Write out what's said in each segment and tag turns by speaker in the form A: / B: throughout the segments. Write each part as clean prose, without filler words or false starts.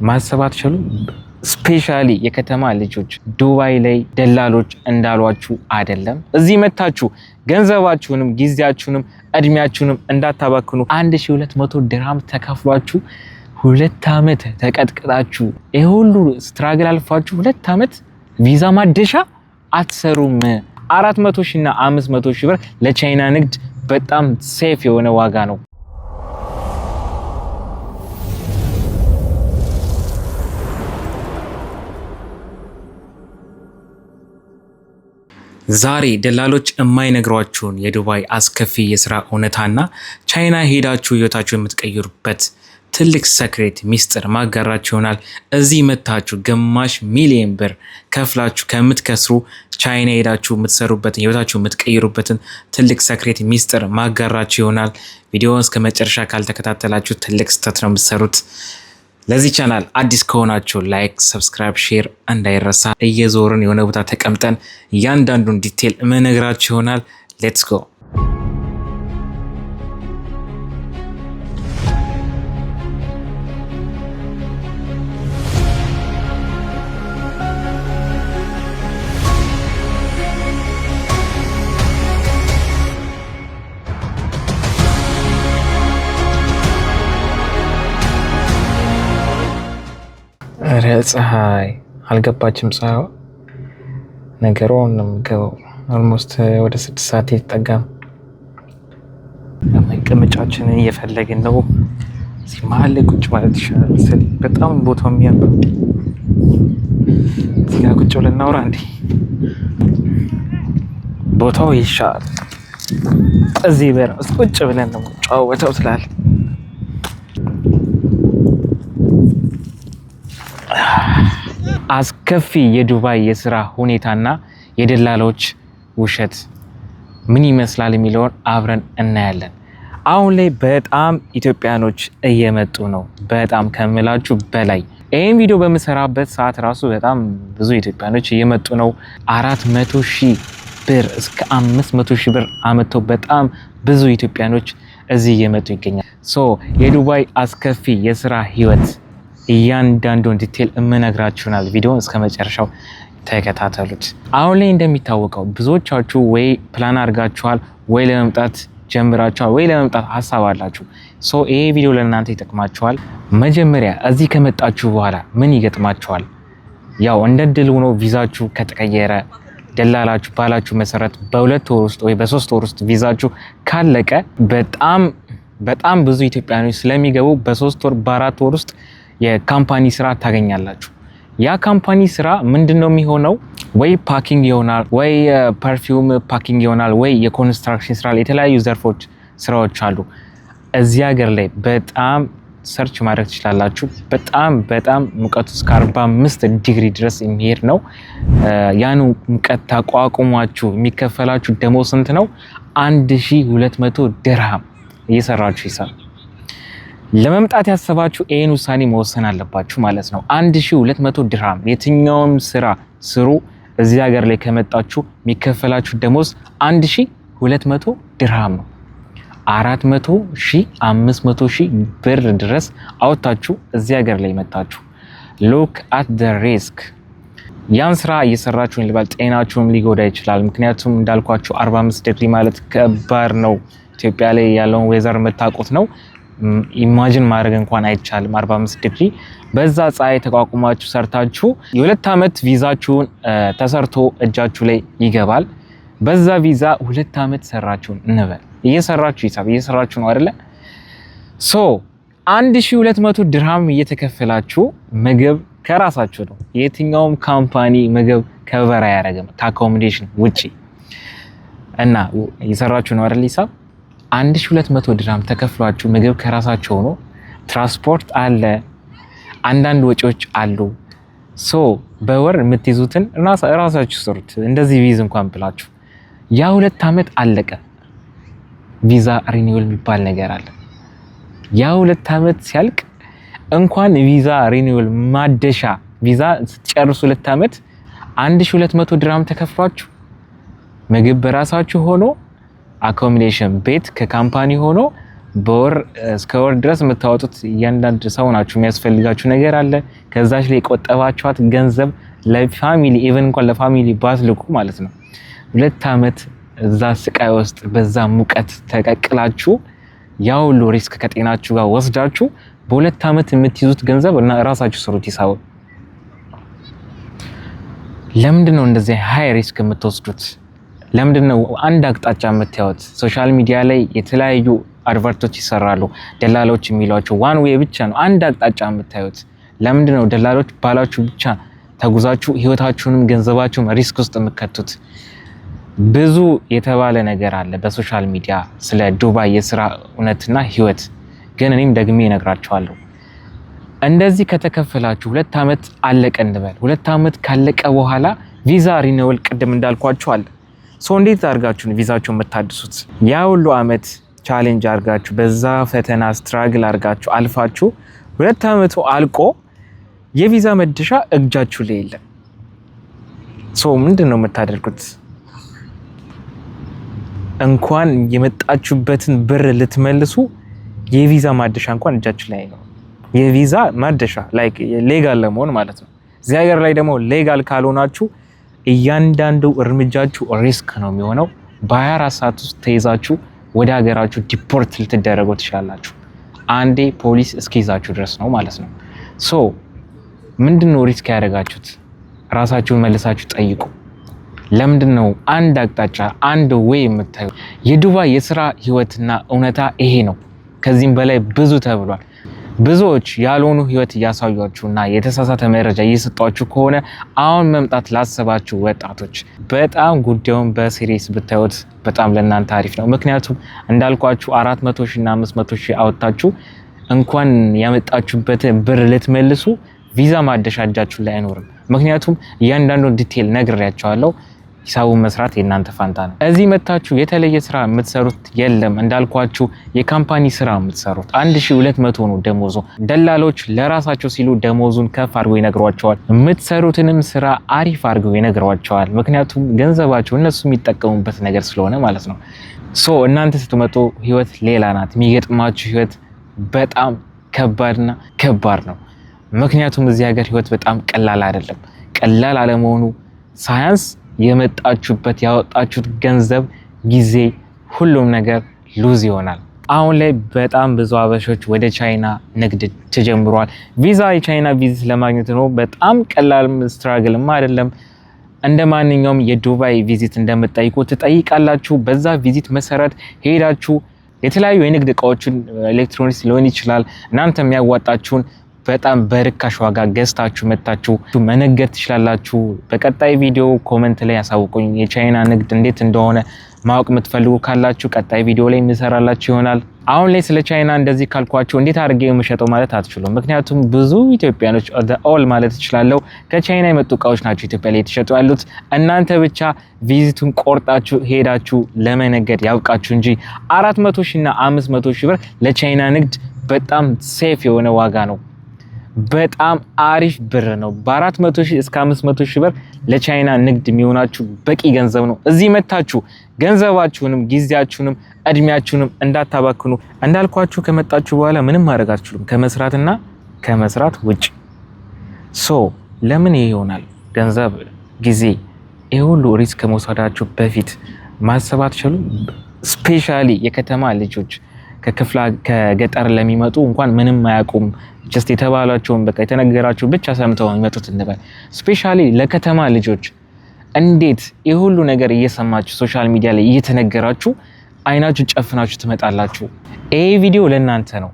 A: ማሰባት ችሉ ስፔሻሊ የከተማ ልጆች ዱባይ ላይ ደላሎች እንዳሏችሁ አይደለም። እዚህ መታችሁ ገንዘባችሁንም ጊዜያችሁንም እድሜያችሁንም እንዳታባክኑ 1200 ድርሃም ተከፍሏችሁ 2 አመት ተቀጥቅጣችሁ ይሄ ሁሉ ስትራግል አልፋችሁ 2 አመት ቪዛ ማደሻ አትሰሩም። 400 ሺህ እና 500 ሺህ ብር ለቻይና ንግድ በጣም ሴፍ የሆነ ዋጋ ነው። ዛሬ ደላሎች የማይነግሯችሁን የዱባይ አስከፊ የስራ እውነታና ቻይና ሄዳችሁ ህይወታችሁ የምትቀይሩበት ትልቅ ሰክሬት ሚስጥር ማጋራችሁ ይሆናል። እዚህ መታችሁ ግማሽ ሚሊዮን ብር ከፍላችሁ ከምትከስሩ ቻይና ሄዳችሁ የምትሰሩበትን ህይወታችሁ የምትቀይሩበትን ትልቅ ሰክሬት ሚስጥር ማጋራችሁ ይሆናል። ቪዲዮውን እስከ መጨረሻ ካልተከታተላችሁ ትልቅ ስህተት ነው የምትሰሩት። ለዚህ ቻናል አዲስ ከሆናችሁ ላይክ፣ ሰብስክራይብ፣ ሼር እንዳይረሳ። እየዞርን የሆነ ቦታ ተቀምጠን እያንዳንዱን ዲቴል መነግራችሁ ይሆናል። ሌትስ ጎ። ፀሐይ አልገባችም። ፀሐይ ነገሩ ነው ገባው። ኦልሞስት ወደ 6 ሰዓት ይጠጋም። መቀመጫችንን እየፈለግን ነው። እዚህ መሀል ላይ ቁጭ ማለት ይሻላል ስል በጣም ቦታው የሚያምር እዚህ ጋር ቁጭ ብለን እናውራ። እንዴ ቦታው ይሻላል። እዚህ በር ቁጭ ብለን ነው ጫወተው ትላል። አስከፊ የዱባይ የስራ ሁኔታና የደላሎች ውሸት ምን ይመስላል የሚለውን አብረን እናያለን። አሁን ላይ በጣም ኢትዮጵያኖች እየመጡ ነው፣ በጣም ከምላችሁ በላይ። ይህን ቪዲዮ በምሰራበት ሰዓት ራሱ በጣም ብዙ ኢትዮጵያኖች እየመጡ ነው። 400 ሺህ ብር እስከ 500 ሺህ ብር አመተው በጣም ብዙ ኢትዮጵያኖች እዚህ እየመጡ ይገኛል። የዱባይ አስከፊ የስራ ህይወት እያንዳንዱን ዲቴል እመነግራችሁናል። ቪዲዮውን እስከ መጨረሻው ተከታተሉት። አሁን ላይ እንደሚታወቀው ብዙዎቻችሁ ወይ ፕላን አድርጋችኋል፣ ወይ ለመምጣት ጀምራችኋል፣ ወይ ለመምጣት ሀሳብ አላችሁ። ይሄ ቪዲዮ ለእናንተ ይጠቅማችኋል። መጀመሪያ እዚህ ከመጣችሁ በኋላ ምን ይገጥማችኋል? ያው እንደ ድል ሆኖ ቪዛችሁ ከተቀየረ ደላላችሁ ባላችሁ መሰረት በ2 ወር ውስጥ ወይ በ3 ወር ውስጥ ቪዛችሁ ካለቀ በጣም ብዙ ኢትዮጵያኖች ስለሚገቡ በ3 ወር በ4 ወር ውስጥ የካምፓኒ ስራ ታገኛላችሁ። ያ ካምፓኒ ስራ ምንድነው የሚሆነው? ወይ ፓኪንግ ይሆናል፣ ወይ ፐርፊውም ፓኪንግ ይሆናል፣ ወይ የኮንስትራክሽን ስራ፣ የተለያዩ ዘርፎች ስራዎች አሉ። እዚህ ሀገር ላይ በጣም ሰርች ማድረግ ትችላላችሁ። በጣም ሙቀቱ እስከ 45 ዲግሪ ድረስ የሚሄድ ነው። ያኑ ሙቀት ተቋቁሟችሁ የሚከፈላችሁ ደሞዝ ስንት ነው? 1200 ድርሃም እየሰራችሁ ይሳል። ለመምጣት ያሰባችሁ ይሄን ውሳኔ መወሰን አለባችሁ ማለት ነው። 1200 ድርሃም የትኛውም ስራ ስሩ። እዚህ ሀገር ላይ ከመጣችሁ የሚከፈላችሁ ደሞዝ 1200 ድርሃም ነው። 400 ሺህ 500 ሺህ ብር ድረስ አውጣችሁ እዚህ ሀገር ላይ መጣችሁ። ሉክ አት ዘ ሪስክ። ያን ስራ እየሰራችሁን ልባል ጤናችሁም ሊጎዳ ይችላል። ምክንያቱም እንዳልኳችሁ 45 ዲግሪ ማለት ከባድ ነው። ኢትዮጵያ ላይ ያለውን ዌዘር የምታውቁት ነው። ኢማጂን ማድረግ እንኳን አይቻልም። 45 ዲግሪ በዛ ፀሐይ ተቋቁማችሁ ሰርታችሁ የ2 አመት ቪዛችሁን ተሰርቶ እጃችሁ ላይ ይገባል። በዛ ቪዛ 2 አመት ሰራችሁን እንበል። እየሰራችሁ ነው አይደለ? 1200 ድርሃም እየተከፈላችሁ ምግብ ከራሳችሁ ነው። የትኛውም ካምፓኒ ምግብ ከቨር አያደርግም ከአኮሞዴሽን ውጪ እና እየሰራችሁ ነው አይደል? 1200 ድርሃም ተከፍሏችሁ ምግብ ከራሳችሁ ሆኖ ትራንስፖርት አለ፣ አንዳንድ ወጪዎች አሉ። በወር የምትይዙትን ራሳችሁ ሰሩት። እንደዚህ ቪዛ እንኳን ብላችሁ ያ 2 አመት አለቀ። ቪዛ ሪኒውል የሚባል ነገር አለ። ያ 2 አመት ሲያልቅ እንኳን ቪዛ ሪኒውል ማደሻ ቪዛ ስትጨርሱ 2 አመት 1200 ድርሃም ተከፍሏችሁ ምግብ በራሳችሁ ሆኖ አኮሞዴሽን ቤት ከካምፓኒ ሆኖ በወር እስከ ወር ድረስ የምታወጡት እያንዳንዱ ሰው ናችሁ የሚያስፈልጋችሁ ነገር አለ። ከዛች ላይ የቆጠባችኋት ገንዘብ ለፋሚሊ ኢቨን እንኳን ለፋሚሊ ባትልኩ ማለት ነው 2 አመት እዛ ስቃይ ውስጥ በዛ ሙቀት ተቀቅላችሁ ያው ሁሉ ሪስክ ከጤናችሁ ጋር ወስዳችሁ በ2 አመት የምትይዙት ገንዘብ እና ራሳችሁ ስሩት ይሳው። ለምንድነው እንደዚህ ሃይ ሪስክ የምትወስዱት? ለምንድነው አንድ አቅጣጫ የምታዩት? ሶሻል ሚዲያ ላይ የተለያዩ አድቨርቶች ይሰራሉ። ደላሎች የሚሏቸው ዋን ዌይ ብቻ ነው አንድ አቅጣጫ የምታዩት። ለምንድነው ደላሎች ባላችሁ ብቻ ተጉዛችሁ ህይወታችሁንም ገንዘባችሁም ሪስክ ውስጥ የምትከቱት? ብዙ የተባለ ነገር አለ በሶሻል ሚዲያ ስለ ዱባይ የስራ እውነትና ህይወት። ግን እኔም ደግሜ እነግራችኋለሁ። እንደዚህ ከተከፈላችሁ 2 አመት አለቀ እንበል። 2 አመት ካለቀ በኋላ ቪዛ ሪኒወል ቅድም እንዳልኳችሁ አለ። እንዴት አድርጋችሁ ነው ቪዛችሁን የምታድሱት? ያ ሁሉ አመት ቻሌንጅ አድርጋችሁ በዛ ፈተና ስትራግል አድርጋችሁ አልፋችሁ 2 አመቱ አልቆ የቪዛ መድሻ እጃችሁ ላይ የለም። ምንድነው የምታደርጉት? እንኳን የመጣችሁበትን ብር ልትመልሱ የቪዛ ማደሻ እንኳን እጃችሁ ላይ ነው። የቪዛ ማደሻ ላይክ ሌጋል ለመሆን ማለት ነው። እዚህ ሀገር ላይ ደግሞ ሌጋል ካልሆናችሁ እያንዳንዱ እርምጃችሁ ሪስክ ነው የሚሆነው። በ24 ሰዓት ውስጥ ተይዛችሁ ወደ ሀገራችሁ ዲፖርት ልትደረጉ ትችላላችሁ። አንዴ ፖሊስ እስኪይዛችሁ ድረስ ነው ማለት ነው። ምንድነው ሪስክ ያደረጋችሁት? ራሳችሁን መልሳችሁ ጠይቁ። ለምንድነው አንድ አቅጣጫ አንድ ዌይ የምታዩ? የዱባይ የስራ ህይወትና እውነታ ይሄ ነው። ከዚህም በላይ ብዙ ተብሏል። ብዙዎች ያልሆኑ ህይወት እያሳዩአችሁና የተሳሳተ መረጃ እየሰጧችሁ ከሆነ አሁን መምጣት ላሰባችሁ ወጣቶች በጣም ጉዳዩን በሲሪየስ ብታዩት በጣም ለእናንተ አሪፍ ነው። ምክንያቱም እንዳልኳችሁ 400,000 እና 500,000 አወጣችሁ እንኳን ያመጣችሁበት ብር ልትመልሱ ቪዛ ማደሻ እጃችሁ ላይ አይኖርም። ምክንያቱም እያንዳንዱን ዲቴል ነግሬያችኋለሁ። ሂሳቡን መስራት የእናንተ ፋንታ ነው። እዚህ መታችሁ የተለየ ስራ የምትሰሩት የለም። እንዳልኳችሁ የካምፓኒ ስራ የምትሰሩት 1200 ነው ደሞዙ። ደላሎች ለራሳቸው ሲሉ ደሞዙን ከፍ አድርገው ይነግሯቸዋል። የምትሰሩትንም ስራ አሪፍ አድርገው ይነግሯቸዋል። ምክንያቱም ገንዘባቸው እነሱ የሚጠቀሙበት ነገር ስለሆነ ማለት ነው። እናንተ ስትመጡ ህይወት ሌላ ናት። የሚገጥማችሁ ህይወት በጣም ከባድና ከባድ ነው። ምክንያቱም እዚህ ሀገር ህይወት በጣም ቀላል አይደለም። ቀላል አለመሆኑ ሳያንስ የመጣችሁበት ያወጣችሁት ገንዘብ፣ ጊዜ፣ ሁሉም ነገር ሉዝ ይሆናል። አሁን ላይ በጣም ብዙ አበሾች ወደ ቻይና ንግድ ተጀምሯል። ቪዛ የቻይና ቪዚት ለማግኘት ነው። በጣም ቀላል ስትራግልም አይደለም። እንደ ማንኛውም የዱባይ ቪዚት እንደምትጠይቁ ትጠይቃላችሁ። በዛ ቪዚት መሰረት ሄዳችሁ የተለያዩ የንግድ እቃዎችን ኤሌክትሮኒክስ ሊሆን ይችላል እናንተ የሚያዋጣችሁን በጣም በርካሽ ዋጋ ገዝታችሁ መጣችሁ መነገድ ትችላላችሁ። በቀጣይ ቪዲዮ ኮሜንት ላይ ያሳውቁኝ። የቻይና ንግድ እንዴት እንደሆነ ማወቅ የምትፈልጉ ካላችሁ ቀጣይ ቪዲዮ ላይ እንሰራላችሁ ይሆናል። አሁን ላይ ስለ ቻይና እንደዚህ ካልኳችሁ እንዴት አድርጌ የምሸጠው ማለት አትችሉም። ምክንያቱም ብዙ ኢትዮጵያኖች ኦል ማለት እችላለሁ ከቻይና የመጡ እቃዎች ናቸው ኢትዮጵያ ላይ የተሸጡ ያሉት። እናንተ ብቻ ቪዚቱን ቆርጣችሁ ሄዳችሁ ለመነገድ ያብቃችሁ እንጂ 400,000 እና 500,000 ብር ለቻይና ንግድ በጣም ሴፍ የሆነ ዋጋ ነው። በጣም አሪፍ ብር ነው። በ400,000 እስከ 500,000 ብር ለቻይና ንግድ የሚሆናችሁ በቂ ገንዘብ ነው። እዚህ መታችሁ ገንዘባችሁንም ጊዜያችሁንም እድሜያችሁንም እንዳታባክኑ። እንዳልኳችሁ ከመጣችሁ በኋላ ምንም ማድረግ አትችሉም ከመስራትና ከመስራት ውጭ። ለምን ይሄ ይሆናል? ገንዘብ፣ ጊዜ፣ ይሄ ሁሉ ሪስክ ከመውሰዳችሁ በፊት ማሰብ አትችሉም? ስፔሻሊ የከተማ ልጆች ከገጠር ለሚመጡ እንኳን ምንም አያውቁም። ጀስት የተባላቸውን በቃ የተነገራቸው ብቻ ሰምተው የሚመጡት እንበል። ስፔሻሊ ለከተማ ልጆች እንዴት ይህ ሁሉ ነገር እየሰማችሁ ሶሻል ሚዲያ ላይ እየተነገራችሁ አይናችሁ ጨፍናችሁ ትመጣላችሁ? ይሄ ቪዲዮ ለእናንተ ነው።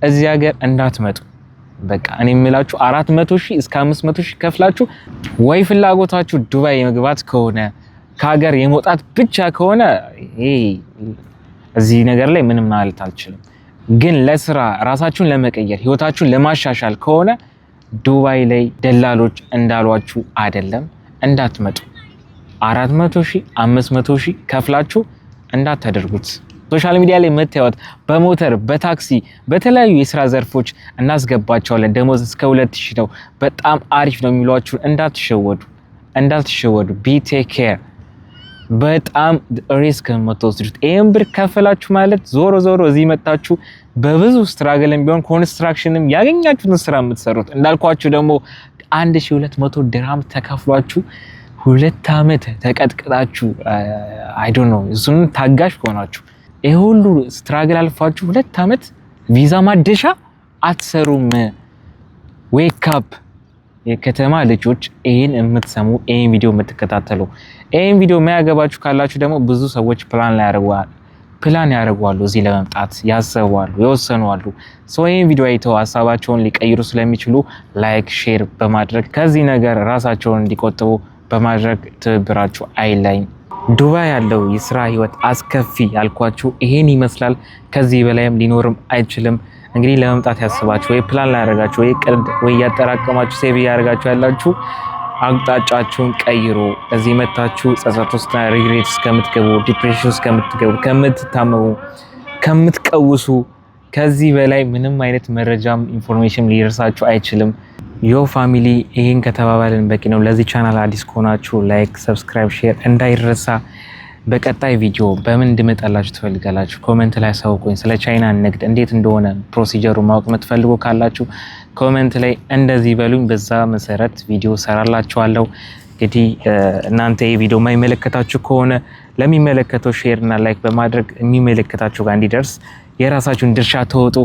A: እዚህ ሀገር እንዳትመጡ። በቃ እኔ የምላችሁ 400,000 እስከ 500,000 ከፍላችሁ ወይ ፍላጎታችሁ ዱባይ የመግባት ከሆነ ከሀገር የመውጣት ብቻ ከሆነ እዚህ ነገር ላይ ምንም ማለት አልችልም። ግን ለስራ ራሳችሁን ለመቀየር ህይወታችሁን ለማሻሻል ከሆነ ዱባይ ላይ ደላሎች እንዳሏችሁ አይደለም፣ እንዳትመጡ። 400,000 500,000 ከፍላችሁ እንዳታደርጉት። ሶሻል ሚዲያ ላይ መታወት በሞተር በታክሲ በተለያዩ የስራ ዘርፎች እናስገባቸዋለን ደሞዝ እስከ 2,000 ነው በጣም አሪፍ ነው የሚሏችሁ እንዳትሸወዱ። ቢ ቴክ ኬር። በጣም ሪስክ የምትወስዱት። ይሄን ብር ከፈላችሁ ማለት ዞሮ ዞሮ እዚህ መጣችሁ በብዙ ስትራግልም ቢሆን ኮንስትራክሽንም ያገኛችሁትን ስራ የምትሰሩት። እንዳልኳችሁ ደግሞ 1200 ድርሃም ተከፍሏችሁ 2 አመት ተቀጥቅጣችሁ አይ ዶንት ኖ እሱን ታጋሽ ሆናችሁ ይሄ ሁሉ ስትራግል አልፋችሁ 2 አመት ቪዛ ማደሻ አትሰሩም። ዌክ አፕ የከተማ ልጆች፣ ይሄን የምትሰሙ ይሄን ቪዲዮ የምትከታተሉ ይሄን ቪዲዮ የሚያገባችሁ ካላችሁ ደግሞ ብዙ ሰዎች ፕላን ያደርጓሉ እዚህ ለመምጣት ያሰባሉ፣ ይወሰናሉ። ሰው ይሄን ቪዲዮ አይተው ሀሳባቸውን ሊቀይሩ ስለሚችሉ ላይክ፣ ሼር በማድረግ ከዚህ ነገር ራሳቸውን እንዲቆጥቡ በማድረግ ትብብራችሁ አይለኝ። ዱባይ ያለው የስራ ህይወት አስከፊ ያልኳችሁ ይሄን ይመስላል። ከዚህ በላይም ሊኖርም አይችልም። እንግዲህ ለመምጣት ያስባችሁ ወይ ፕላን ላይ ያደርጋችሁ ወይ ቅድ ወይ ያጠራቀማችሁ ሴቭ ያደርጋችሁ ያላችሁ አቅጣጫችሁን ቀይሩ። እዚህ መታችሁ ጸጸት ውስጥ ሪግሬት እስከምትገቡ ዲፕሬሽን እስከምትገቡ ከምትታመሙ ከምትቀውሱ ከዚህ በላይ ምንም አይነት መረጃም ኢንፎርሜሽን ሊደርሳችሁ አይችልም። ዮ ፋሚሊ ይሄን ከተባባልን በቂ ነው። ለዚህ ቻናል አዲስ ከሆናችሁ ላይክ፣ ሰብስክራይብ፣ ሼር እንዳይረሳ። በቀጣይ ቪዲዮ በምን እንድመጣላችሁ ትፈልጋላችሁ? ኮሜንት ላይ አሳውቁኝ። ስለ ቻይና ንግድ እንዴት እንደሆነ ፕሮሲጀሩ ማወቅ የምትፈልጉ ካላችሁ ኮሜንት ላይ እንደዚህ በሉኝ። በዛ መሰረት ቪዲዮ ሰራላችኋለሁ። እንግዲህ እናንተ ይሄ ቪዲዮ የማይመለከታችሁ ከሆነ ለሚመለከተው ሼር እና ላይክ በማድረግ የሚመለከታችሁ ጋር እንዲደርስ የራሳችሁን ድርሻ ተወጡ።